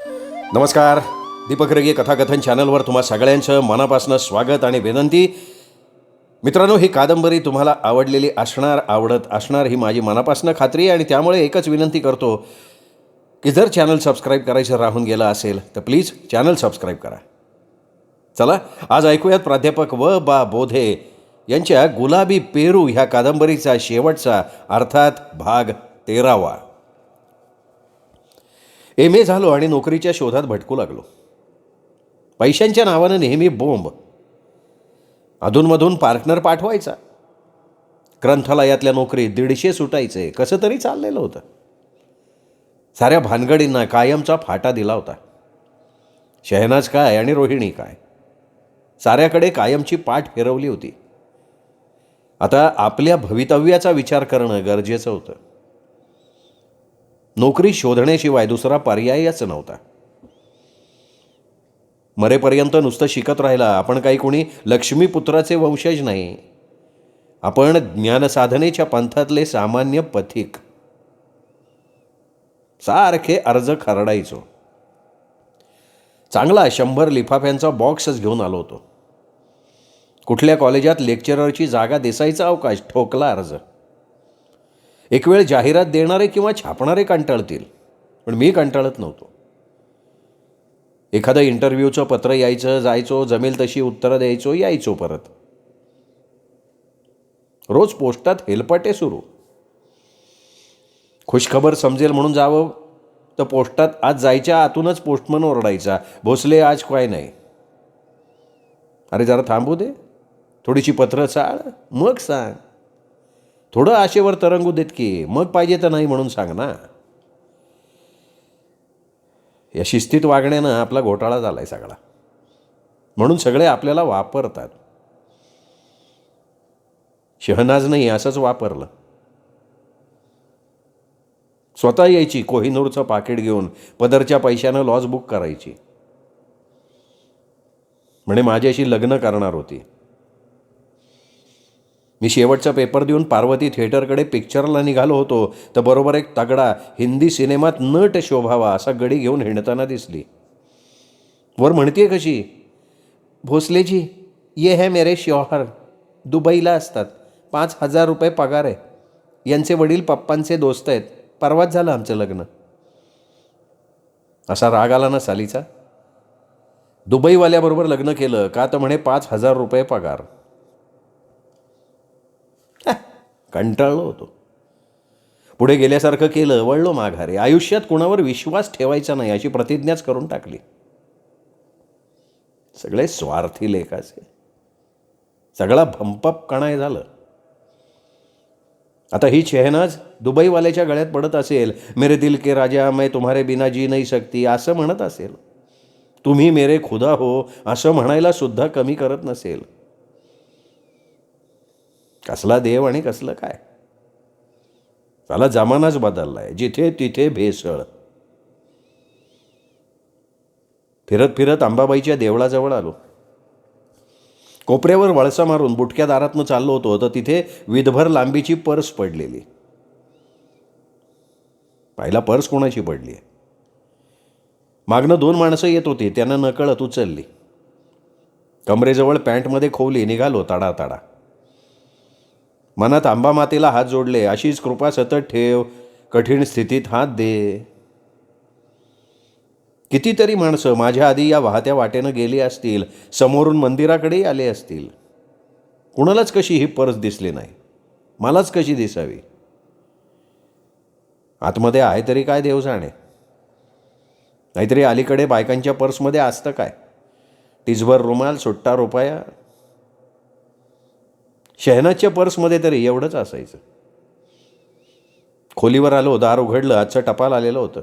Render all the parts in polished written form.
नमस्कार. दीपक रगे कथाकथन चॅनलवर तुम्हा सगळ्यांचं मनापासून स्वागत आणि विनंती. मित्रांनो, ही कादंबरी तुम्हाला आवडलेली असणार, आवडत असणार ही माझी मनापासून खात्री आहे. आणि त्यामुळे एकच विनंती करतो की जर चॅनल सबस्क्राईब करायचं राहून गेलं असेल तर प्लीज चॅनल सबस्क्राईब करा. चला आज ऐकूयात प्राध्यापक बा बोधे यांच्या गुलाबी पेरू ह्या कादंबरीचा शेवटचा अर्थात भाग 13वा. MA झालो आणि नोकरीच्या शोधात भटकू लागलो. पैशांच्या नावानं नेहमी बोंब. अधूनमधून पार्टनर पाठवायचा. ग्रंथालयातल्या नोकरीत 150 सुटायचे. कसं तरी चाललेलं होतं. साऱ्या भानगडींना कायमचा फाटा दिला होता. शहनाज काय आणि रोहिणी काय, साऱ्याकडे कायमची पाठ फिरवली होती. आता आपल्या भवितव्याचा विचार करणं गरजेचं होतं. नोकरी शोधण्याशिवाय दुसरा पर्यायच नव्हता. मरेपर्यंत नुसतं शिकत राहिला आपण काही कोणी लक्ष्मीपुत्राचे वंशज नाही. आपण ज्ञानसाधनेच्या पंथातले सामान्य पथिक. सारखे अर्ज खरडायचो. चांगला 100 लिफाफ्यांचा बॉक्सच घेऊन आलो होतो. कुठल्या कॉलेजात लेक्चररची जागा दिसायचा अवकाश, ठोकला अर्ज. एक वेळ जाहिरात देणारे किंवा छापणारे कंटाळतील, पण मी कंटाळत नव्हतो. एखादं इंटरव्ह्यूचं पत्र यायचं, जायचो, जमेल तशी उत्तरं द्यायचो, यायचो परत. रोज पोस्टात हेलपाटे सुरू. खुशखबर समजेल म्हणून जावं तर पोस्टात आज जायच्या आतूनच पोस्टमन ओरडायचा, भोसले आज काय नाही. अरे जरा थांबू दे, थोडीशी पत्र चाळ, मग सांग. थोडं आशेवर तरंगू देत की, मग पाहिजे तर नाही म्हणून सांग ना. या शिस्तीत वागण्यानं आपला घोटाळा झालाय सगळा. म्हणून सगळे आपल्याला वापरतात. शहनाजनंही असंच वापरलं. स्वतः यायची कोहिनूरचं पाकिट घेऊन, पदरच्या पैशानं लॉज बुक करायची. म्हणे माझ्याशी लग्न करणार होती. मी शेवटचा पेपर देऊन पार्वती थिएटरकडे पिक्चरला निघालो होतो तर बरोबर एक तगडा हिंदी सिनेमात नट शोभावा असा गडी घेऊन हिंडताना दिसली. वर म्हणतीये कशी, भोसलेजी ये है मेरे शौहर, दुबईला असतात, 5,000 रुपये पगार आहे. यांचे वडील पप्पांचे दोस्त आहेत, परवाच झालं आमचं लग्न. असा राग आला ना सालीचा. दुबईवाल्याबरोबर लग्न केलं का तर म्हणे 5,000 रुपये पगार. कंटाळलो होतो. पुढे गेल्यासारखं केलं, वळलो माघारी. आयुष्यात कुणावर विश्वास ठेवायचा नाही अशी प्रतिज्ञाच करून टाकली. सगळे स्वार्थी लेखाचे. सगळा भंपप कणाय झालं. आता ही शहनाज दुबईवाल्याच्या गळ्यात पडत असेल, मेरे दिल के राजा मैं तुम्हारे बिना जी नहीं सकती असं म्हणत असेल. तुम्ही मेरे खुदा हो असं म्हणायला सुद्धा कमी करत नसेल. कसला देव आणि कसलं काय. त्याला जमानाच बदललाय. जिथे तिथे भेसळ. फिरत फिरत अंबाबाईच्या देवळाजवळ आलो. कोपऱ्यावर वळसा मारून बुटक्या दारातनं चाललो होतो तर तिथे विधभर लांबीची पर्स पडलेली. पाहिला पर्स कोणाची पडली आहे. मागनं 2 माणसं येत होती. त्यांना नकळत उचलली. कमरेजवळ पॅन्टमध्ये खोवली. निघालो ताडा ताडा. मनात अंबा मातेला हात जोडले, अशीच कृपा सतत ठेव, कठीण स्थितीत हात दे. कितीतरी माणसं माझ्या आधी या वाहत्या वाटेनं गेली असतील, समोरून मंदिराकडेही आले असतील. कुणालाच कशी ही पर्स दिसली नाही. मलाच कशी दिसावी. आतमध्ये आहे तरी काय देव जाणे. नाहीतरी अलीकडे बायकांच्या पर्समध्ये असतं काय, टिचभर रुमाल, सुट्टा रुपया. शहनाजच्या पर्समध्ये तरी एवढंच असायचं. खोलीवर आलो. दार उघडलं. आजचं टपाल आलेलं होतं.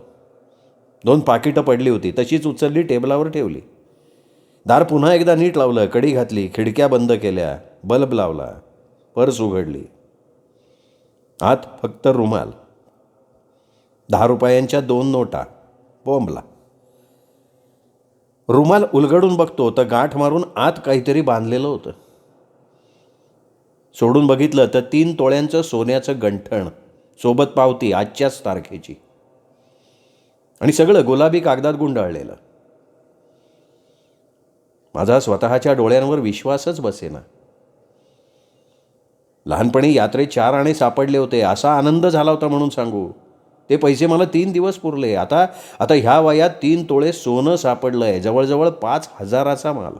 2 पाकिटं पडली होती. तशीच उचलली, टेबलावर ठेवली. दार पुन्हा एकदा नीट लावलं. कडी घातली. खिडक्या बंद केल्या. बल्ब लावला. पर्स उघडली. आत फक्त रुमाल, 10 रुपयांच्या 2 नोटा. बोंबला. रुमाल उलगडून बघतो तर गाठ मारून आत काहीतरी बांधलेलं होतं. सोडून बघितलं तर 3 तोळ्यांचं सोन्याचं गंठण, सोबत पावती आजच्याच तारखेची. आणि सगळं गुलाबी कागदात गुंडाळलेलं. माझा स्वतःच्या डोळ्यांवर विश्वासच बसेना. लहानपणी यात्रेत 4 आणे सापडले होते, असा आनंद झाला होता म्हणून सांगू. ते पैसे मला 3 दिवस पुरले. आता आता ह्या वयात 3 तोळे सोनं सापडलंय, जवळजवळ 5,000चा माल.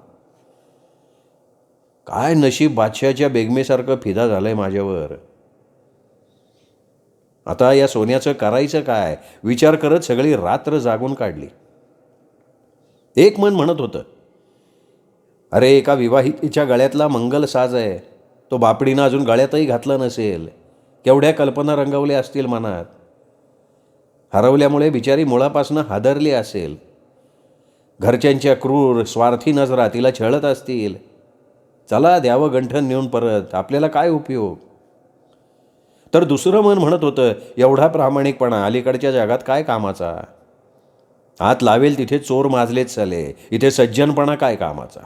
काय नशीब बादशहाच्या बेगमेसारखं फिदा झालंय माझ्यावर. आता या सोन्याचं करायचं काय विचार करत सगळी रात्र जागून काढली. एक मन म्हणत होतं, अरे एका विवाहितेच्या गळ्यातला मंगल साज आहे, तो बापडीनं अजून गळ्यातही घातला नसेल. केवढ्या कल्पना रंगवल्या असतील मनात. हरवल्यामुळे बिचारी मुळापासून हादरली असेल. घरच्यांच्या क्रूर स्वार्थी नजरा तिला छळत असतील. चला द्यावं गंठन नेऊन परत, आपल्याला काय उपयोग. तर दुसरं मन म्हणत होतं, एवढा प्रामाणिकपणा अलीकडच्या जगात काय कामाचा. हात लावेल तिथे चोर माजलेच चाले, इथे सज्जनपणा काय कामाचा.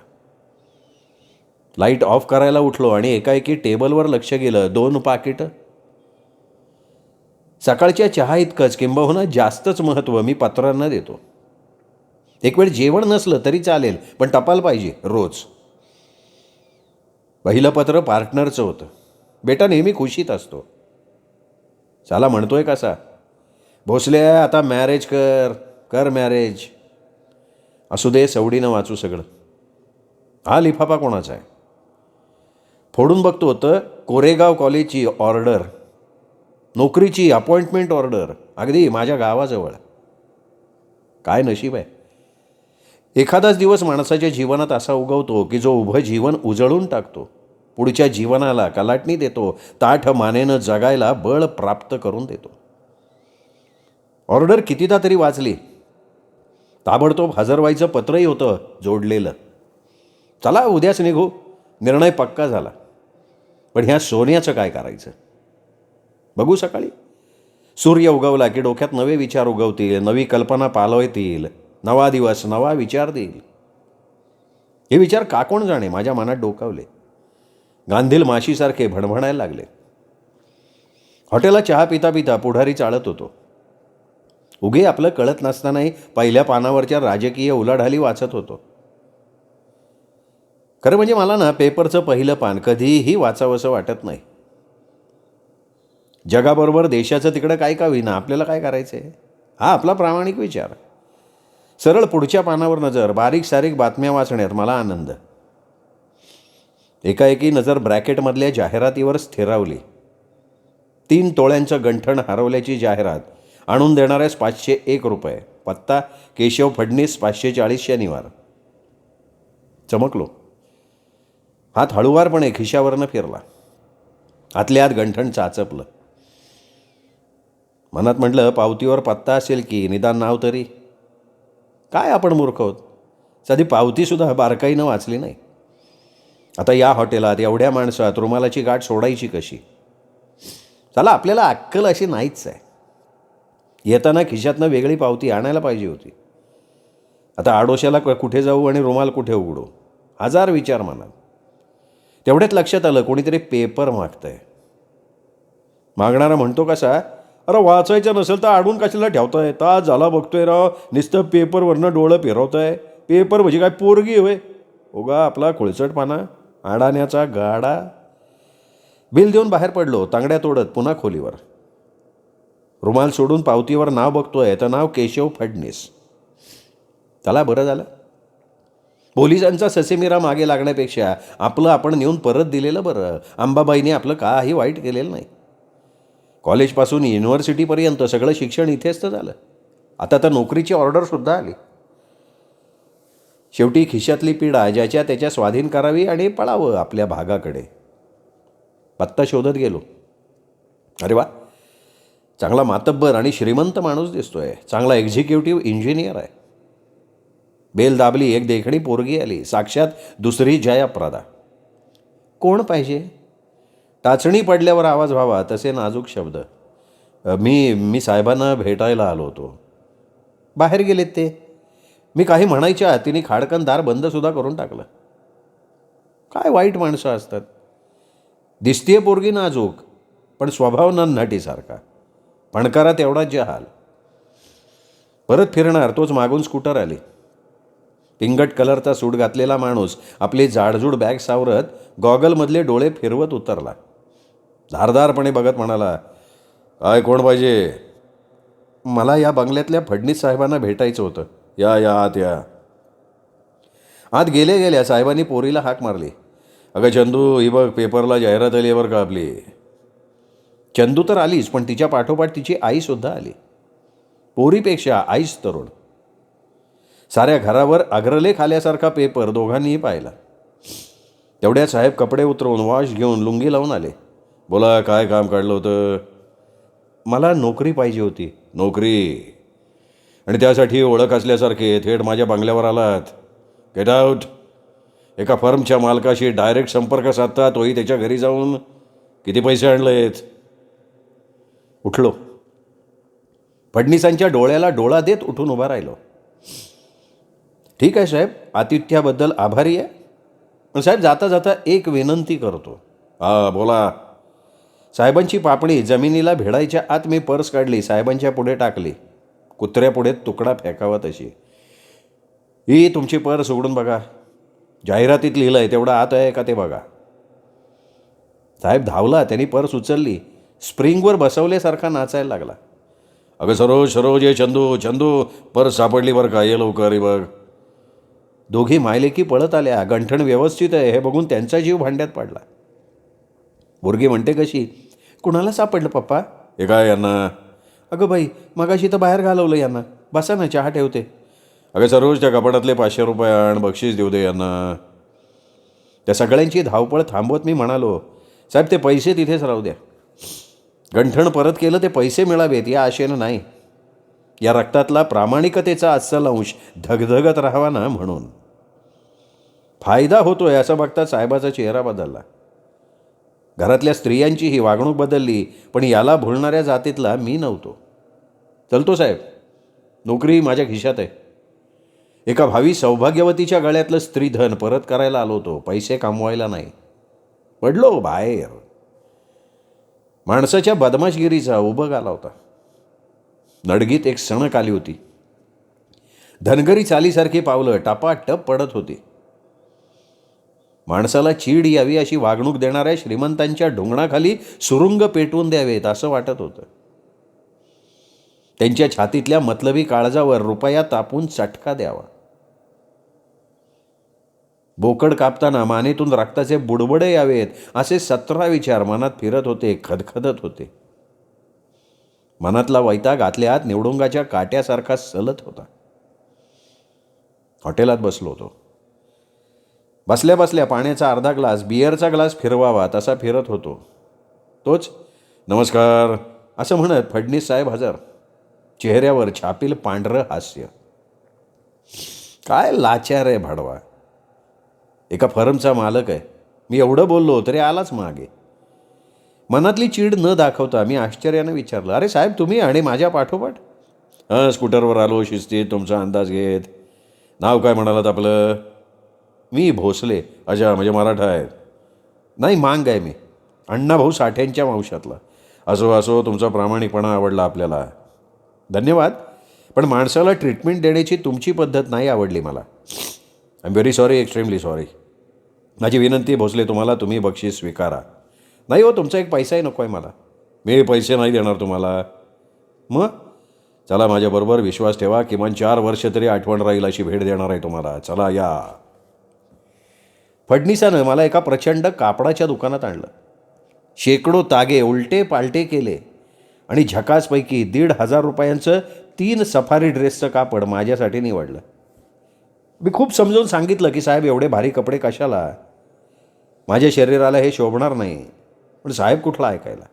लाईट ऑफ करायला उठलो आणि एकाएकी टेबलवर लक्ष गेलं. 2 पाकिटं. सकाळच्या चहा इतकंच किंबहुना जास्तच महत्त्व मी पत्रांना देतो. एक वेळ जेवण नसलं तरी चालेल, पण टपाल पाहिजे रोज. पहिलं पत्र पार्टनरचं होतं. बेटा नेहमी खुशीत असतो. चला म्हणतोय कसा, भोसल्या आता मॅरेज कर मॅरेज. असू दे, सवडीनं वाचू सगळं. हा लिफाफा कोणाचा आहे. फोडून बघतो होतं, कोरेगाव कॉलेजची ऑर्डर, नोकरीची अपॉइंटमेंट ऑर्डर, अगदी माझ्या गावाजवळ. काय नशीब आहे. एखादाच दिवस माणसाच्या जीवनात असा उगवतो की जो उभं जीवन उजळून टाकतो, पुढच्या जीवनाला कलाटणी देतो, ताठ मानेनं जगायला बळ प्राप्त करून देतो. ऑर्डर कितीदा तरी वाचली. ताबडतोब हजर व्हायचं पत्रही होतं जोडलेलं. चला उद्याच निघू, निर्णय पक्का झाला. पण ह्या सोन्याचं काय करायचं. बघू सकाळी. सूर्य उगवला की डोक्यात नवे विचार उगवतील, नवी कल्पना पालवतील, नवा दिवस नवा विचार देईल. हे विचार का कोण जाणे माझ्या मनात डोकावले. गांधील माशीसारखे भणभणायला लागले. हॉटेलात चहा पिता पिता पुढारी चाळत होतो. उगे आपलं कळत नसतानाही पहिल्या पानावरच्या राजकीय उलाढाली वाचत होतो. खरं म्हणजे मला ना पेपरचं पहिलं पान कधीही वाचावंसं वाटत नाही. जगाबरोबर देशाचं तिकडं काय का होईना, आपल्याला काय करायचं आहे, हा आपला प्रामाणिक विचार. सरळ पुढच्या पानावर नजर, बारीक सारीक बातम्या वाचण्यात मला आनंद. एकाएकी नजर ब्रॅकेटमधल्या जाहिरातीवर स्थिरावली. 3 तोळ्यांचं गंठण हरवल्याची जाहिरात. आणून देणाऱ्यास 501 रुपये. पत्ता केशव फडणीस 540 शनिवार. चमकलो. हात हळुवारपणे खिशावरनं फिरला. आतल्या आत गंठण चाचपलं. मनात म्हटलं, पावतीवर पत्ता असेल की निदान नाव तरी. काय आपण मूर्ख आहोत, साधी पावतीसुद्धा बारकाईनं वाचली नाही. आता या हॉटेलात एवढ्या माणसात रुमालाची गाठ सोडायची कशी. चला आपल्याला अक्कल अशी नाहीच आहे. येताना खिशातनं वेगळी पावती आणायला पाहिजे होती. आता आडोशाला कुठे जाऊ आणि रुमाल कुठे उघडू, 1000 विचार मनात. तेवढ्यात लक्षात आलं, कोणीतरी पेपर मागतंय. मागणारा म्हणतो कसा, अरे वाचायचं नसेल तर आडून कशाला ठेवताय, तास झाला बघतोय राव, नुसतं पेपरवरनं डोळं फिरवताय. पेपर म्हणजे काय पोरगी होय, उगा आपला खुळचटपणा, अडाण्याचा गाडा. बिल देऊन बाहेर पडलो, तांगड्या तोडत पुन्हा खोलीवर. रुमाल सोडून पावतीवर नाव बघतोय तर नाव केशव फडणीस. चला बरं झालं. पोलिसांचा ससेमिरा मागे लागण्यापेक्षा आपलं आपण नेऊन परत दिलेलं बरं. अंबाबाईने आपलं काही वाईट केलेलं नाही. कॉलेजपासून युनिव्हर्सिटीपर्यंत सगळं शिक्षण इथेच तर झालं. आता तर नोकरीची ऑर्डरसुद्धा आली. शेवटी खिशातली पिढा ज्याच्या त्याच्या स्वाधीन करावी आणि पळावं आपल्या भागाकडे. पत्ता शोधत गेलो. अरे वा, चांगला मातब्बर आणि श्रीमंत माणूस दिसतोय. चांगला एक्झिक्युटिव्ह इंजिनियर आहे. बेल दाबली, एक देखणी पोरगी आली, साक्षात दुसरी जयाप्रदा. कोण पाहिजे. टाचणी पडल्यावर आवाज व्हावा तसे नाजूक शब्द. मी साहेबांना भेटायला आलो होतो. बाहेर गेलेत ते. मी काही म्हणायच्या तिने खाडकन दार बंदसुद्धा करून टाकलं. काय वाईट माणसं असतात. दिसतीये पोरगी नाजूक, पण स्वभाव नन्नाटीसारखा. फणकारात एवढा जहाल. परत फिरणार तोच मागून स्कूटर आली. पिंगट कलरचा सूट घातलेला माणूस आपली जाडजूड बॅग सावरत गॉगलमधले डोळे फिरवत उतरला. धारदारपणे बघत म्हणाला, काय कोण पाहिजे? मला या बंगल्यातल्या फडणीस साहेबांना भेटायचं होतं. या या आत या. आत गेल्या गेल्या साहेबांनी पोरीला हाक मारली. अगं चंदू, ही बघ पेपरला जाहिरात आली बरं का आपली. चंदू तर आलीच, पण तिच्या पाठोपाठ तिची आईसुद्धा आली. पोरीपेक्षा आईच तरुण. साऱ्या घरावर अग्रलेख आल्यासारखा पेपर दोघांनीही पाहिला. तेवढ्यात साहेब कपडे उतरवून वॉश घेऊन लुंगी लावून आले. बोला, काय काम काढलं होतं? मला नोकरी पाहिजे होती. नोकरी? आणि त्यासाठी ओळख असल्यासारखे थेट माझ्या बंगल्यावर आलात? Get out. एका फर्मच्या मालकाशी डायरेक्ट संपर्क साधता, तोही त्याच्या घरी जाऊन. किती पैसे आणलेत? उठलो. फडणीसांच्या डोळ्याला डोळा देत उठून उभा राहिलो. ठीक आहे साहेब, आतिथ्याबद्दल आभारी आहे. पण साहेब, जाता जाता एक विनंती करतो. हा बोला. साहेबांची पापणी जमिनीला भिडायच्या आत मी पर्स काढली, साहेबांच्या पुढे टाकली. कुत्र्यापुढे तुकडा फेकावा तशी. ही तुमची पर्स उघडून बघा. जाहिरातीत लिहिलं आहे तेवढं आत आहे का ते बघा. साहेब धावला. त्यांनी पर्स उचलली. स्प्रिंगवर बसवल्यासारखा नाचायला लागला. अगं सरोज सरोज, ये चंदू चंदू, पर्स सापडली बरं का, ये लवकर बघ. दोघी मायलेकी पळत आल्या. गंठण व्यवस्थित आहे हे बघून त्यांचा जीव भांड्यात पडला. पोरगी म्हणते कशी, कुणाला सापडलं पप्पा? हे काय यांना? अगं बाई, मगाशी तर बाहेर घालवलं यांना. बसा ना, चहा ठेवते. अगं सरोज, त्या कपाटातले 500 रुपये आण, बक्षीस देऊ दे यांना. त्या सगळ्यांची धावपळ थांबवत मी म्हणालो, साहेब ते पैसे तिथेच राहू द्या. गंठण परत केलं ते पैसे मिळावेत या आशेनं नाही. या रक्तातला प्रामाणिकतेचा अस्सल अंश धगधगत राहावा ना म्हणून. फायदा होतोय असं बघता साहेबाचा चेहरा बदलला. घरातल्या स्त्रियांची ही वागणूक बदलली, पण याला भुलणाऱ्या जातीतला मी नव्हतो. चलतो साहेब, नोकरी माझ्या खिशात आहे. एका भावी सौभाग्यवतीच्या गळ्यातलं स्त्रीधन परत करायला आलो होतो, पैसे कमवायला नाही. पडलो बाहेर. माणसाच्या बदमाशगिरीचा उबग आला होता. नडगीत एक सणक आली होती. धनगरी चालीसारखी पावलं टपाटप पडत होती. माणसाला चीड यावी अशी वागणूक देणाऱ्या श्रीमंतांच्या ढोंगणाखाली सुरुंग पेटवून द्यावेत असं वाटत होतं. त्यांच्या छातीतल्या मतलबी काळजावर रुपया तापून चटका द्यावा. बोकड कापताना मानेतून रक्ताचे बुडबुडे यावेत असे 17 विचार मनात फिरत होते, खदखदत होते. मनातला वैताग आतल्या आत निवडुंगाच्या काट्यासारखा सलत होता. हॉटेलात बसलो होतो. बसल्या बसल्या पाण्याचा अर्धा ग्लास, बिअरचा ग्लास फिरवावा तसा फिरत होतो. तोच नमस्कार असं म्हणत फडणीस साहेब हजर. चेहऱ्यावर छापील पांढरं हास्य. काय लाचार आहे भाडवा. एका फर्मचा मालक आहे. मी एवढं बोललो तरी आलाच मागे. मनातली चीड न दाखवता मी आश्चर्यानं विचारलं, अरे साहेब तुम्ही आणि माझ्या पाठोपाठ? हां, स्कूटरवर आलो शिस्तीत तुमचा अंदाज घेत. नाव काय म्हणालात आपलं? मी भोसले. अच्छा, म्हणजे मराठा आहेत? नाही, मांग आहे मी. अण्णाभाऊ साठ्यांच्या वंशातला. असो असो, तुमचा प्रामाणिकपणा आवडला आपल्याला. धन्यवाद, पण माणसाला ट्रीटमेंट देण्याची तुमची पद्धत नाही आवडली मला. I am very sorry, extremely sorry. माझी विनंती भोसले तुम्हाला, तुम्ही बक्षीस स्वीकारा. नाही हो, तुमचा एक पैसाही नको आहे मला. मी पैसे नाही देणार तुम्हाला. मग चला माझ्याबरोबर, विश्वास ठेवा, किमान 4 वर्ष तरी आठवण राहील अशी भेट देणार आहे तुम्हाला. चला या. फडणीसानं मला एका प्रचंड कापडाच्या दुकानात आणलं. शेकडो तागे उलटे पालटे केले आणि झकासपैकी 1,500 रुपयांचं 3 सफारी ड्रेसचं कापड माझ्यासाठी निवडलं. मी खूप समजून सांगितलं की साहेब एवढे भारी कपडे कशाला, माझ्या शरीराला हे शोभणार नाही. पण साहेब कुठला ऐकायला.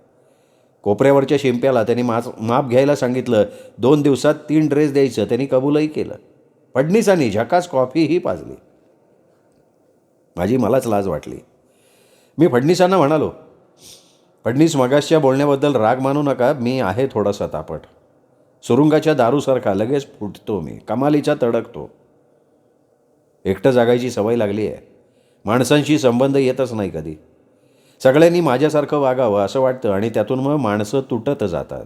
कोपऱ्यावरच्या शिंप्याला त्यांनी माप घ्यायला सांगितलं. 2 दिवसात 3 ड्रेस द्यायचं त्यांनी कबूलही केलं. फडणीसांनी झकास कॉफीही पाजली. मलाच लाज वाटली. मी फडणीसांना म्हणालो, फडणीस मगासच्या बोलण्याबद्दल राग मानू नका, मी आहे थोडासा तापट. सुरुंगाच्या दारूसारखा लगेच फुटतो मी, कमालीचा तडकतो. एकटं जागायची सवय लागली आहे. माणसांशी संबंध येतच नाही कधी. सगळ्यांनी माझ्यासारखं वागावं असं वाटतं आणि त्यातून मग माणसं तुटत जातात.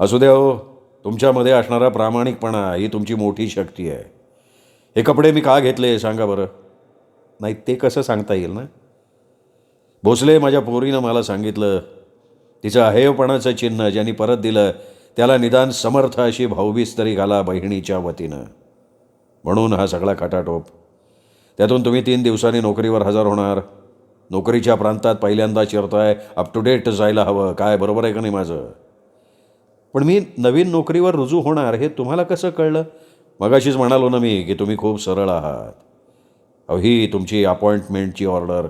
असू द्या हो, तुमच्यामध्ये असणारा प्रामाणिकपणा ही तुमची मोठी शक्ती आहे. हे कपडे मी का घेतले सांगा बरं. नाही ते कसं सांगता येईल ना. भोसले माझ्या पोरीनं मला सांगितलं, तिचं अहेयपणाचं चिन्ह ज्यांनी परत दिलं त्याला निदान समर्थ अशी भाऊबीज तरी घाला बहिणीच्या वतीनं. म्हणून हा सगळा खटाटोप. त्यातून तुम्ही 3 दिवसांनी नोकरीवर हजर होणार. नोकरीच्या प्रांतात पहिल्यांदा शिरताय, अप टू डेट जायला हवं. काय बरोबर आहे का नाही माझं. पण मी नवीन नोकरीवर रुजू होणार हे तुम्हाला कसं कळलं. मगाशीच म्हणालो ना मी की तुम्ही खूप सरळ आहात. अहो ही तुमची अपॉइंटमेंटची ऑर्डर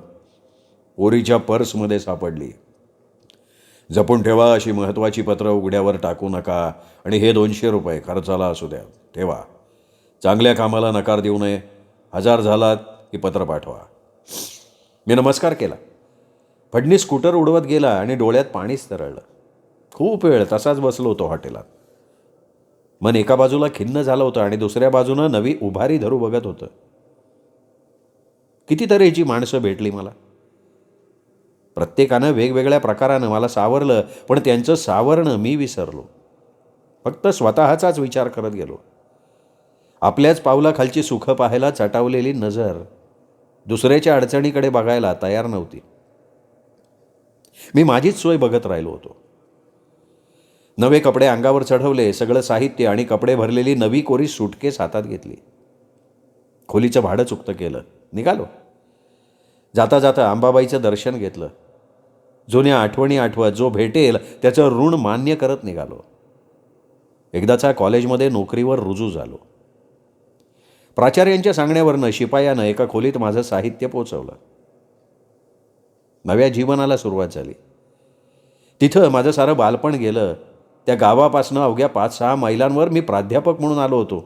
पोरीच्या पर्समध्ये सापडली. जपून ठेवा. अशी महत्त्वाची पत्रं उघड्यावर टाकू नका. आणि हे 200 रुपये खर्चाला असू द्या, ठेवा. चांगल्या कामाला नकार देऊ नये. हजर झालात की पत्र पाठवा. मी नमस्कार केला. फडणीस स्कूटर उडवत गेला आणि डोळ्यात पाणीच तरळलं. खूप वेळ तसाच बसलो होतो हॉटेलात. मन एका बाजूला खिन्न झालं होतं आणि दुसऱ्या बाजूनं नवी उभारी धरू बघत होतं. कितीतऱ्हेची माणसं भेटली मला. प्रत्येकानं वेगवेगळ्या प्रकारानं मला सावरलं, पण त्यांचं सावरणं मी विसरलो. फक्त स्वतःचाच विचार करत गेलो. आपल्याच पावलाखालची सुखं पाहायला चटावलेली नजर दुसऱ्याच्या अडचणीकडे बघायला तयार नव्हती. मी माझीच सोय बघत राहिलो होतो. नवे कपडे अंगावर चढवले, सगळं साहित्य आणि कपडे भरलेली नवी कोरी सुटकेस हातात घेतली. खोलीचं भाडं चुकतं केलं. निघालो. जाता जाता अंबाबाईचं दर्शन घेतलं. जुन्या आठवणी आठवत जो भेटेल त्याचं ऋण मान्य करत निघालो. एकदाचा कॉलेजमध्ये नोकरीवर रुजू झालो. प्राचार्यांच्या सांगण्यावरनं शिपायानं एका खोलीत माझं साहित्य पोचवलं. नव्या जीवनाला सुरुवात झाली. तिथं माझं सारं बालपण गेलं. त्या गावापासनं अवघ्या 5-6 मैलांवर मी प्राध्यापक म्हणून आलो होतो.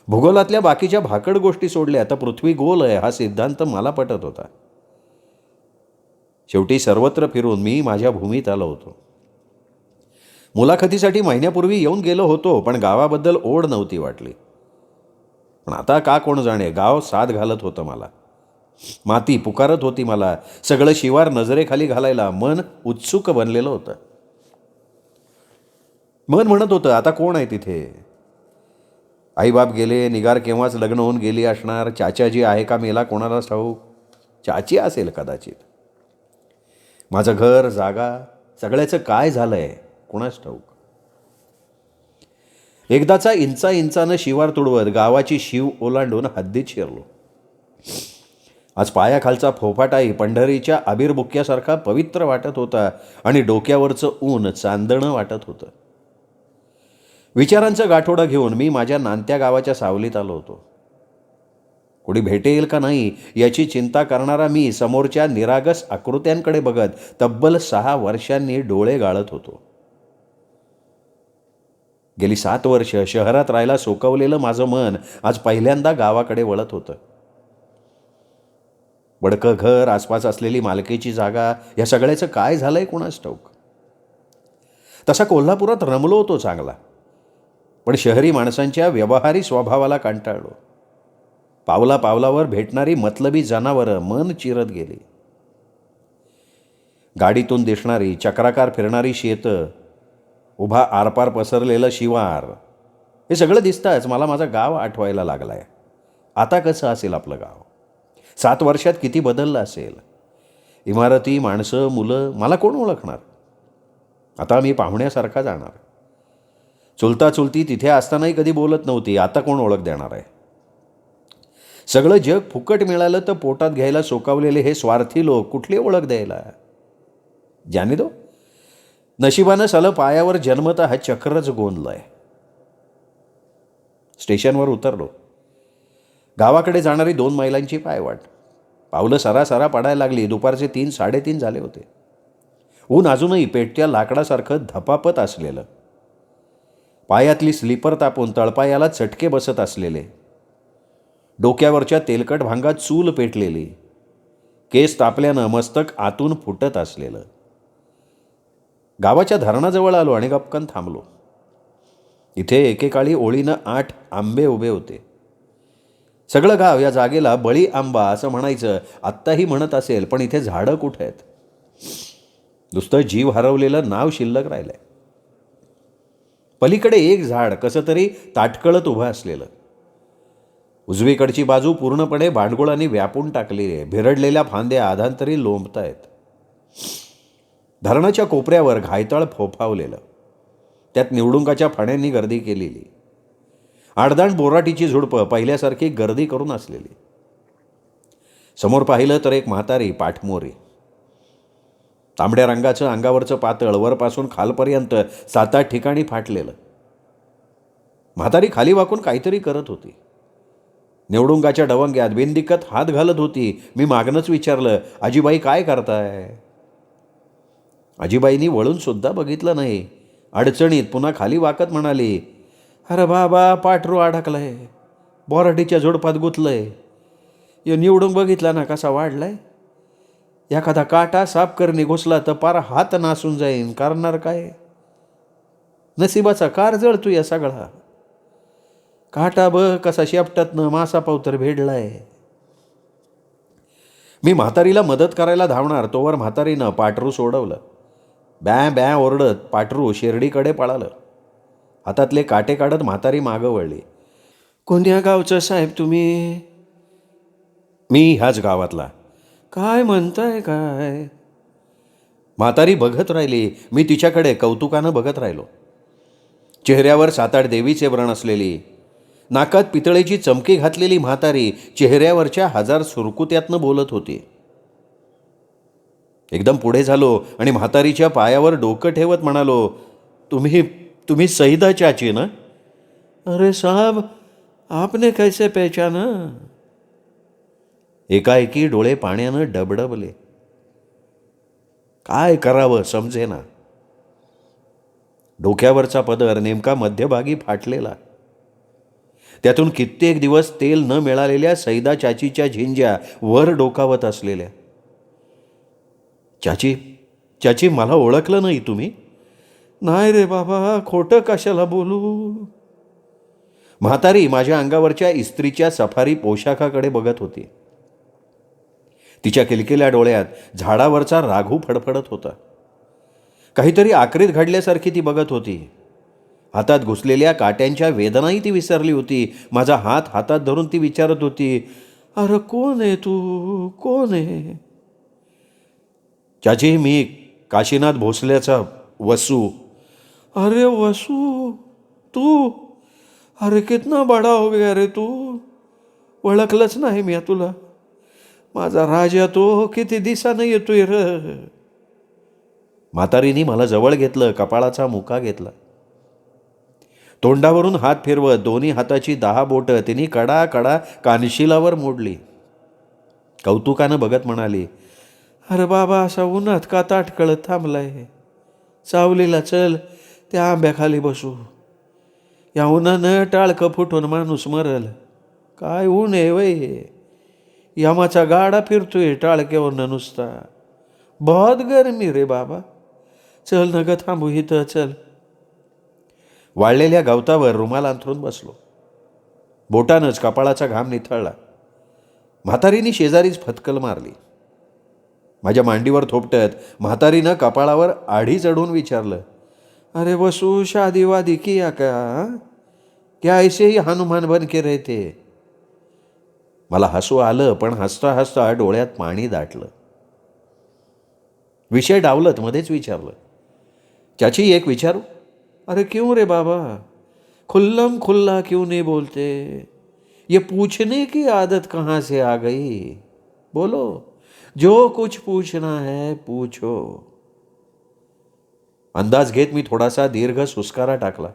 भूगोलातल्या बाकीच्या भाकड गोष्टी सोडल्या तर पृथ्वी गोल आहे हा सिद्धांत मला पटत होता. शेवटी सर्वत्र फिरून मी माझ्या भूमीत आलो होतो. मुलाखतीसाठी महिन्यापूर्वी येऊन गेलो होतो, पण गावाबद्दल ओढ नव्हती वाटली. पण आता का कोण जाणे, गाव साथ घालत होतं मला. माती पुकारत होती मला. सगळं शिवार नजरेखाली घालायला मन उत्सुक बनलेलं होतं. मन म्हणत होतं आता कोण आहे तिथे. आईबाप गेले, निगार केव्हाच लग्न होऊन गेली असणार. चाचाजी आहे का मेला कोणालाच ठाऊक. चाची असेल कदाचित. माझं घर, जागा, सगळ्याचं काय झालंय कोणाच ठाऊक. एकदाचा इंचानं शिवार तुडवत गावाची शिव ओलांडून हद्दीत शिरलो. आज पायाखालचा फोफाटाही पंढरीच्या आबिरबुक्क्यासारखा पवित्र वाटत होता आणि डोक्यावरचं ऊन चांदणं वाटत होतं. विचारांचं गाठोडं घेऊन मी माझ्या नांत्या गावाच्या सावलीत आलो होतो. कोणी भेटेल का नाही याची चिंता करणारा मी समोरच्या निरागस आकृत्यांकडे बघत तब्बल 6 वर्षांनी डोळे गाळत होतो. गेली 7 वर्ष शहरात राहायला सोकवलेलं माझं मन आज पहिल्यांदा गावाकडे वळत होतं. बडकं घर, आसपास असलेली मालकीची जागा, या सगळ्याचं काय झालंय कोणास ठाऊक. तसा कोल्हापुरात रमलो होतो चांगला, पण शहरी माणसांच्या व्यवहारी स्वभावाला कंटाळलो. पावला पावलावर भेटणारी मतलबी जनावरं मन चिरत गेली. गाडीतून दिसणारी चक्राकार फिरणारी शेतं, उभा आरपार पसरलेलं शिवार, हे सगळं दिसताच मला माझं गाव आठवायला लागलाय. आता कसं असेल आपलं गाव. 7 वर्षात किती बदललं असेल. इमारती, माणसं, मुलं, मला कोण ओळखणार. आता मी पाहुण्यासारखा जाणार. चुलता चुलती तिथे असतानाही कधी बोलत नव्हती, आता कोण ओळख देणार आहे. सगळं जग फुकट मिळालं तर पोटात घ्यायला सोकावलेले हे स्वार्थी लोक कुठली ओळख द्यायला. ज्याने तो नशिबानं सालं पायावर जन्मता हा चक्रच गोंधलाय. स्टेशनवर उतरलो. गावाकडे जाणारी 2 मैलांची पायवाट. पावलं सरासरा पडायला लागली. दुपारचे 3-3:30 झाले होते. ऊन अजूनही पेटत्या लाकडासारखं धपापत असलेलं. पायातली स्लीपर तापून तळपायाला चटके बसत असलेले. डोक्यावरच्या तेलकट भांगात चूल पेटलेली. केस तापल्यानं मस्तक आतून फुटत असलेलं. गावाच्या धरणाजवळ आलो आणि गपकन थांबलो. इथे एकेकाळी ओळीनं 8 आंबे उभे होते. सगळं गाव या जागेला बळी आंबा असं म्हणायचं. आत्ताही म्हणत असेल, पण इथे झाडं कुठे आहेत. नुसतं जीव हरवलेलं नाव शिल्लक राहिलंय. पलीकडे एक झाड कसं तरी ताटकळत उभं असलेलं. उजवीकडची बाजू पूर्णपणे भांडगुळांनी व्यापून टाकलेली आहे. भिरडलेल्या फांद्या आधांतरी लोंबतायत. धरणाच्या कोपऱ्यावर घायताळ फोफावलेलं. त्यात निवडुंगाच्या फण्यांनी गर्दी केलेली. आडदांड बोराटीची झुडपं पहिल्यासारखी गर्दी करून असलेली. समोर पाहिलं तर एक म्हातारी पाठमोरी. तांबड्या रंगाचं अंगावरचं पातळ वरपासून खालपर्यंत 7-8 ठिकाणी फाटलेलं. म्हातारी खाली वाकून काहीतरी करत होती. निवडुंगाच्या डवंग्यात बिनदिक्कत हात घालत होती. मी मागणंच विचारलं, आजीबाई काय करताय? आजीबाईंनी वळून सुद्धा बघितलं नाही. अडचणीत पुन्हा खाली वाकत म्हणाली, अरे बाबा, पाठरू अडकलंय, बोराटीच्या झुडपात गुतलंय. यो निवडून बघितला ना कसा वाढलाय. एखादा काटा साफ करणे घुसला तर पार हात नासून जाईन. करणार काय? नशिबाचा कार जळतो या सगळा. काटा बघ कसा शेपटातनं मासा पावतर भेडलाय. मी म्हातारीला मदत करायला धावणार तोवर म्हातारीनं पाटरू सोडवलं. बॅ बॅ ओरडत पाटरू शिर्डीकडे पळालं. हातातले काटे काढत म्हातारी मागं वळली. कोणत्या गावचं साहेब तुम्ही? मी ह्याच गावातला. काय म्हणताय काय? म्हातारी बघत राहिली. मी तिच्याकडे कौतुकानं बघत राहिलो. चेहऱ्यावर 7-8 देवीचे व्रण असलेली, नाकात पितळेची चमकी घातलेली म्हातारी चेहऱ्यावरच्या 1000 सुरकुत्यातनं बोलत होती. एकदम पुढे झालो आणि म्हातारीच्या पायावर डोकं ठेवत म्हणालो, तुम्ही सईदा चाची ना? अरे साहब, आपने कैसे पहचाना? एकाएकी डोळे पाण्यानं डबडबले. काय करावं समजेना. डोक्यावरचा पदर नेमका मध्यभागी फाटलेला. त्यातून कित्येक दिवस तेल न मिळालेल्या सैदा चाचीच्या झिंज्या वर डोकावत असलेल्या. चाची, मला ओळखलं नाही तुम्ही? नाही रे बाबा, खोटं कशाला बोलू. म्हातारी माझ्या अंगावरच्या इस्त्रीच्या सफारी पोशाखाकडे बघत होती. तिच्या किलकिल्या डोळ्यात झाडावरचा राघू फडफडत होता. काहीतरी आक्रीत घडल्यासारखी ती बघत होती. हातात घुसलेल्या काट्यांच्या वेदनाही ती विसरली होती. माझा हात हातात धरून ती विचारत होती, अरे कोण आहे तू? कोण आहे? चाची, मी काशीनाथ भोसल्याचा वसू. अरे वसू, तू? अरे कितना बडा हो गया रे तू. ओळखलंच नाही मी तुला. माझा राजा तो किती दिवसानं येतोय र. म्हातारीने मला जवळ घेतलं, कपाळाचा मुका घेतला. तोंडावरून हात फिरवत दोन्ही हाताची 10 बोटं तिने कडा कडा कानशिलावर मोडली. कौतुकानं बघत म्हणाली, अरे बाबा, असा उन्हात का ताटकळत थांबलाय? सावलीला चल, त्या आंब्याखाली बसू. या उन्हानं टाळकं फुटून माणूस मरल. काय ऊन आहे वय. यमाचा गाडा फिरतोय टाळक्यावरनं नुसता. बहुत गरमी रे बाबा. चल न ग, थांबू इथं, चल. वाळलेल्या गवतावर रुमाल अंथरून बसलो. बोटानंच कपाळाचा घाम निथळला. म्हातारीने शेजारीच फतकल मारली. माझ्या मांडीवर थोपटत म्हातारीनं कपाळावर आढी चढून विचारलं, अरे वसू, शादी वादी किया क्या? क्या ऐसे ही हनुमान बन के रहते? मला हसू आलं, पण हसता हसता डोळ्यात पाणी दाटलं. विषय डावलत मध्येच विचारलं, चाची एक विचारू? अरे क्यों रे बाबा, खुल्लम खुल्ला क्यों नहीं बोलते? ये पूछने की आदत कहाँ से आ गई? बोलो, जो कुछ पूछना है पूछो. अंदाज घेत मी थोडासा दीर्घ सुस्कारा टाकला.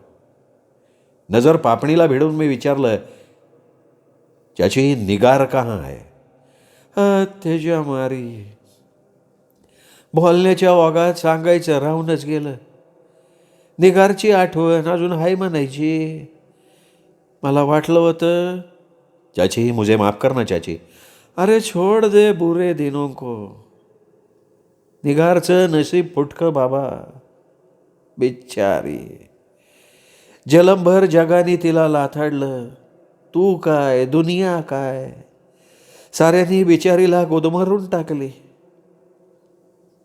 नजर पापणीला भिडून मी विचारलं, चाची निगार कहाँ है? तेजा मारी. बोलण्याच्या ओघात सांगायचं राहूनच गेलं. निगारची आठवण अजून हाय म्हणायची. मला वाटलं होतं. चाची, मुझे माफ करना चाची. अरे छोड़ दे बुरे दिनों को. निगारचं नशीब फुटकं बाबा. बिचारी. जलमभर जगाने तिला लाथाडलं. तू काय, दुनिया काय, साऱ्यांनी बिचारीला गोदमरून टाकली.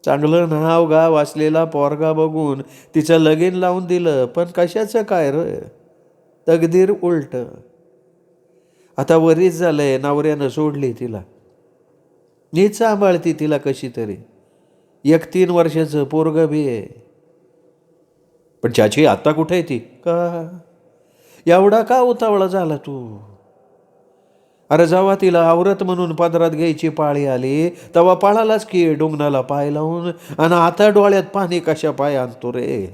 चांगलं नाव गाव असलेला पोरगा बघून तिचं लगीन लावून दिलं, पण कशाचं काय र, तकदीर उलट. आता वरीच झालंय, नवऱ्यानं सोडली तिला. नीट सांभाळती तिला कशी तरी. 1-3 वर्षाचं पोरगं बी आहे. पण चाची आत्ता कुठे आहे ती? का एवढा का उतावळा झाला तू? अरे जेव्हा तिला आवरत म्हणून पदरात घ्यायची पाळी आली तेव्हा पळालाच की डोंगणाला पाय लावून. आणि आता डोळ्यात पाणी कशा पाय आणतो रे?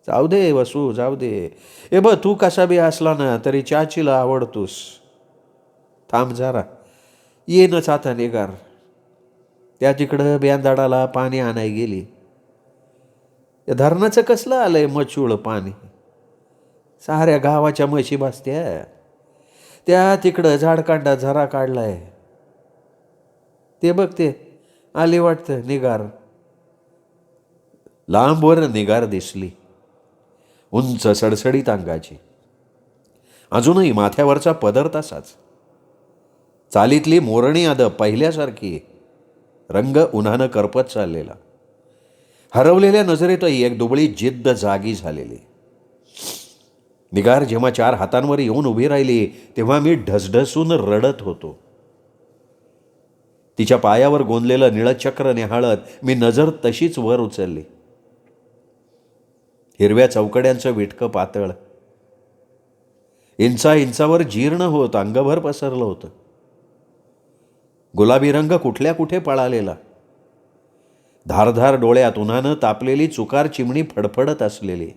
जाऊ दे वसू, जाऊ दे. तू कसा बी असला ना तरी चाचीला आवडतोस. थांब जरा, येनच आता निगार. त्या तिकडं बेंदाडाला पाणी आणाय गेली. या धरणाचं कसलं आलंय मचूळ पाणी? साऱ्या गावाच्या म्हशी बसत्या. त्या तिकडं झाडकांडा झरा काढलाय. ते बघ, ते आली वाटतं निगार. लांबवर निगार दिसली, उंच सडसडीत अंगाची. अजूनही माथ्यावरचा पदर तसाच. चालीतली मोरणी अदब पहिल्यासारखी. रंग उन्हानं करपत चाललेला. हरवलेल्या नजरेतही एक दुबळी जिद्द जागी झालेली. निगार जेव्हा 4 हातांवर येऊन उभी राहिली तेव्हा मी ढसढसून रडत होतो. तिच्या पायावर गोंदलेलं निळं चक्र निहाळत मी नजर तशीच वर उचलली. हिरव्या चौकड्यांचं विटकं पातळ, इंचावर जीर्ण होत अंगभर पसरलं होतं. गुलाबी रंग कुठल्या कुठे पळालेला. धारधार डोळ्यात उन्हानं तापलेली चुकार चिमणी फडफडत असलेली.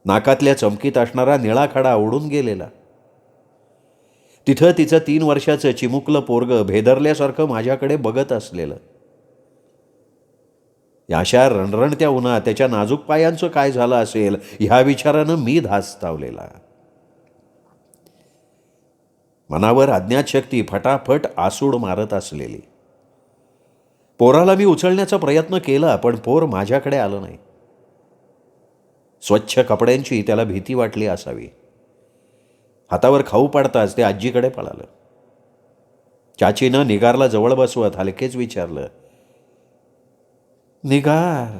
नाकातल्या चमकीत असणारा निळा खडा उडून गेलेला. तिथं तिचं 3 वर्षाचं चिमुकलं पोरगं भेदरल्यासारखं माझ्याकडे बघत असलेलं. या अशा रणरणत्या उन्हात त्याच्या नाजूक पायांचं काय झालं असेल ह्या विचारानं मी धास्तावलेला. मनावर अज्ञात शक्ती फटाफट आसूड मारत असलेली. पोराला मी उचलण्याचा प्रयत्न केला, पण पोर माझ्याकडे आलं नाही. स्वच्छ कपड्यांची त्याला भीती वाटली असावी. हातावर खाऊ पाडताच ते आजीकडे पळालं. चाचीनं निगारला जवळ बसवत हलकेच विचारलं, निगार,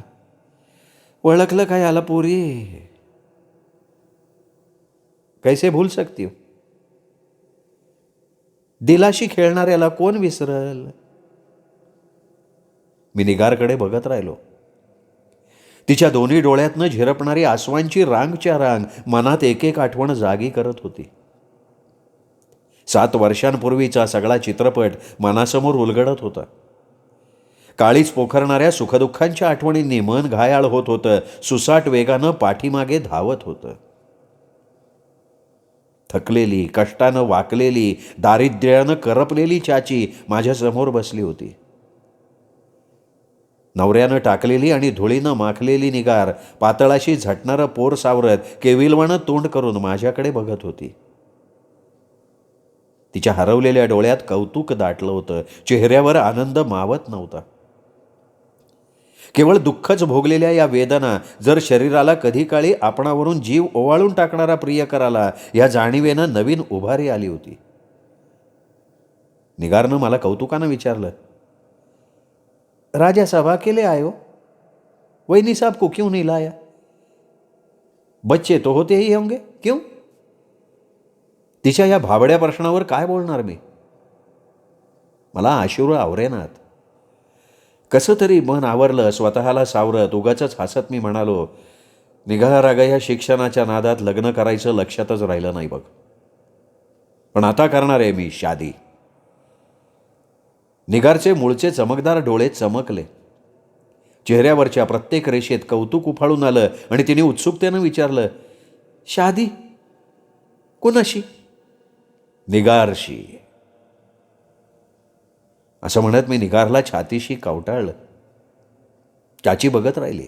ओळखलं काय आला पोरी? कैसे भूल सकती हो? दिलाशी खेळणाऱ्याला कोण विसरल? मी निगारकडे बघत राहिलो. तिच्या दोन्ही डोळ्यातनं झिरपणारी आसवांची रांगच्या रांग मनात एक एक आठवण जागी करत होती. 7 वर्षांपूर्वीचा सगळा चित्रपट मनासमोर उलगडत होता. काळीच पोखरणाऱ्या सुखदुःखांच्या आठवणींनी मन घायाळ होत होतं. सुसाट वेगानं पाठीमागे धावत होतं. थकलेली, कष्टानं वाकलेली, दारिद्र्यानं करपलेली चाची माझ्यासमोर बसली होती. नवऱ्यानं टाकलेली आणि धुळीनं माखलेली निगार पातळाशी झटणारं पोर सावरत केविलवाणं तोंड करून माझ्याकडे बघत होती. तिच्या हरवलेल्या डोळ्यात कौतुक दाटलं होतं. चेहऱ्यावर आनंद मावत नव्हता. केवळ दुःखच भोगलेल्या या वेदना जर शरीराला कधी काळी आपणावरून जीव ओवाळून टाकणारा प्रियकराला या जाणीवेनं नवीन उभारी आली होती. निगारनं मला कौतुकानं विचारलं, राजा साहब अकेले आए हो? वैनी साहब को क्यों नहीं लाया? बच्चे तो होते ही होंगे, क्यों? तिच्या या भाबड्या प्रश्नावर काय बोलणार मी? मला आशुर आवरेनात. कसं तरी मन आवरलं. स्वतःला सावरत उगाचच हसत मी म्हणालो, निगार अगं, या शिक्षणाच्या नादात लग्न करायचं लक्षातच राहिलं नाही बघ. पण आता करणार आहे मी शादी. निगारचे मूळचे चमकदार डोळे चमकले. चेहऱ्यावरच्या प्रत्येक रेषेत कौतुक उफाळून आलं आणि तिने उत्सुकतेनं विचारलं, शादी कोणाशी? निगारशी. असं म्हणत मी निगारला छातीशी कवटाळलं. चाची बघत राहिली.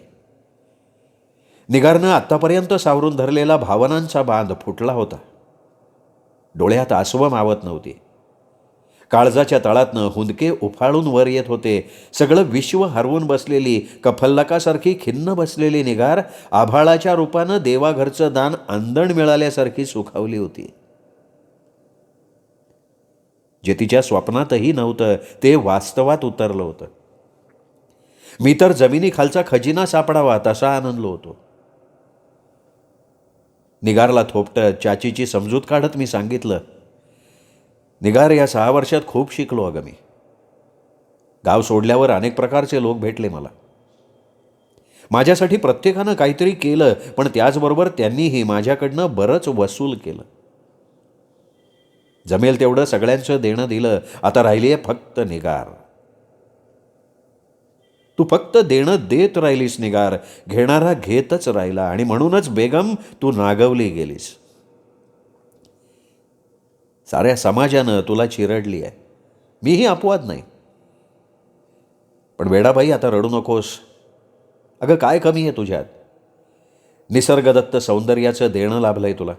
निगारनं आत्तापर्यंत सावरून धरलेला भावनांचा बांध फुटला होता. डोळ्यात आसवं मावत नव्हती. काळजाच्या तळातनं हुंदके उफाळून वर येत होते. सगळं विश्व हरवून बसलेली, कफल्लकासारखी खिन्न बसलेली निगार आभाळाच्या रूपानं देवाघरचं दान आंदण मिळाल्यासारखी सुखावली होती. जे तिच्या स्वप्नातही नव्हतं ते वास्तवात उतरलं होतं. मी तर जमिनीखालचा खजिना सापडावा तसा आनंदलो होतो. निगारला थोपटत चाचीची समजूत काढत मी सांगितलं, निगार, या 6 वर्षात खूप शिकलो अगं मी. गाव सोडल्यावर अनेक प्रकारचे लोक भेटले मला. माझ्यासाठी प्रत्येकानं काहीतरी केलं, पण त्याचबरोबर त्यांनीही माझ्याकडनं बरंच वसूल केलं. जमेल तेवढं सगळ्यांचं देणं दिलं. आता राहिली आहे फक्त निगार. तू फक्त देणं देत राहिलीस निगार, घेणारा घेतच राहिला, आणि म्हणूनच बेगम तू नागवली गेलीस. साऱ्या समाजानं तुला चिरडली आहे. मीही अपवाद नाही. पण वेडाबाई, आता रडू नकोस. अगं, काय कमी आहे तुझ्यात? निसर्गदत्त सौंदर्याचं देणं लाभलंय तुला.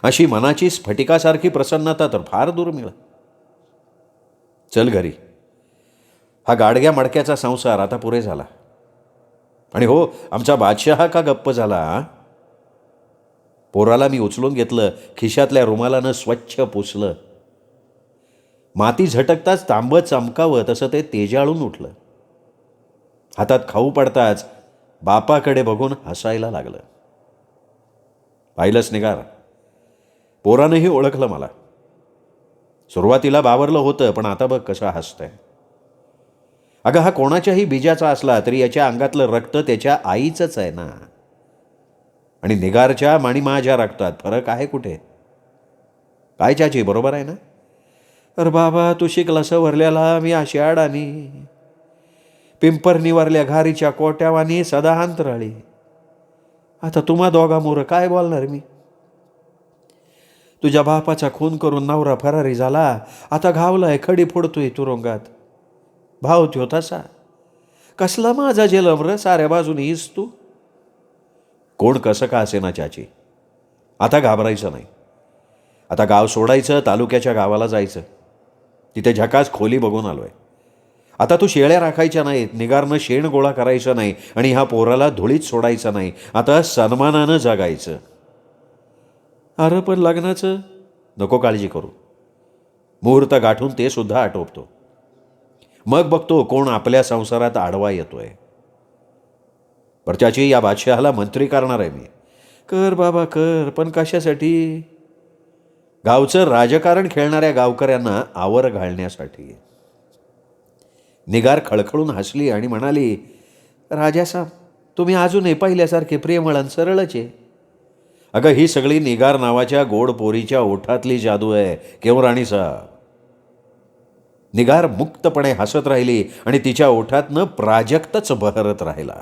अशी मनाची स्फटिकासारखी प्रसन्नता तर फार दुर्मिळ. चल घरी. हा गाडग्या मडक्याचा संसार आता पुरे झाला. आणि हो, आमचा बादशहा का गप्प झाला? पोराला मी उचलून घेतलं, खिशातल्या रुमालानं स्वच्छ पुसलं. माती झटकताच तांबं चमकावं तसं ते तेजाळून उठलं. हातात खाऊ पडताच बापाकडे बघून हसायला लागलं. पाहिलंच निगार, पोरानंही ओळखलं मला. सुरुवातीला बावरलं होतं, पण आता बघ कसं हसतंय. अगं, हा कोणाच्याही बीजाचा असला तरी याच्या अंगातलं रक्त त्याच्या आईचंच आहे ना. आणि निगारच्या आणि माझ्या रक्तात फरक आहे कुठे? काय चाची, बरोबर आहे ना? अरे बाबा, तू शिकलास वरल्याला, मी आषाढ आणि पिंपरनीवरल्या घारीच्या कोट्यावानी सदा अंतराळी. आता तुम्हा दोघांमुळं काय बोलणार मी? तुझ्या बापाचा खून करून नवरा फरारी झाला, आता घावलाय, खडी फोडतोय तुरुंगात. भाव त्यो तसा. कसला माझा जेलम र, साऱ्या बाजूने हीच तू. कोण कसं का असे ना चाची, आता घाबरायचं नाही. आता गाव सोडायचं, तालुक्याच्या गावाला जायचं. तिथे झकास खोली बघून आलोय. आता तू शेळ्या राखायच्या नाहीत, निगारनं शेण गोळा करायचं नाही, आणि ह्या पोराला धुळीत सोडायचं नाही. आता सन्मानानं जगायचं. अरे पण लग्नाचं नको काळजी करू. मुहूर्त गाठून ते सुद्धा आटोपतो. मग बघतो कोण आपल्या संसारात आडवा येतोय. परच्याची या बादशहाला मंत्री करणार आहे मी. कर बाबा कर, पण कशासाठी? गावचं राजकारण खेळणाऱ्या गावकऱ्यांना आवर घालण्यासाठी. निगार खळखळून हसली आणि म्हणाली, राजासाहेब, तुम्ही अजूनही पहिल्यासारखे प्रेमळ आणि सरळच आहे. अगं, ही सगळी निगार नावाच्या गोड पोरीच्या ओठातली जादू आहे केवराणी साहेब. निगार मुक्तपणे हसत राहिली आणि तिच्या ओठातनं प्राजक्तच बहरत राहिला.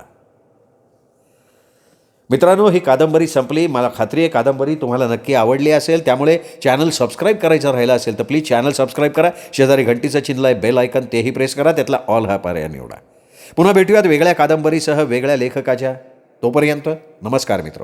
मित्रांनो, ही कादंबरी संपली. मला खात्री आहे कादंबरी तुम्हाला नक्की आवडली असेल. त्यामुळे चॅनल सबस्क्राईब करायचं राहिलं असेल तर प्लीज चॅनल सबस्क्राईब करा. शेजारी घंटीचं चिन्ह आहे, बेल आयकन, तेही प्रेस करा. त्यातला ऑल हा पर्याय निवडा. पुन्हा भेटूयात वेगळ्या कादंबरीसह, वेगळ्या लेखकाच्या. तोपर्यंत नमस्कार मित्र.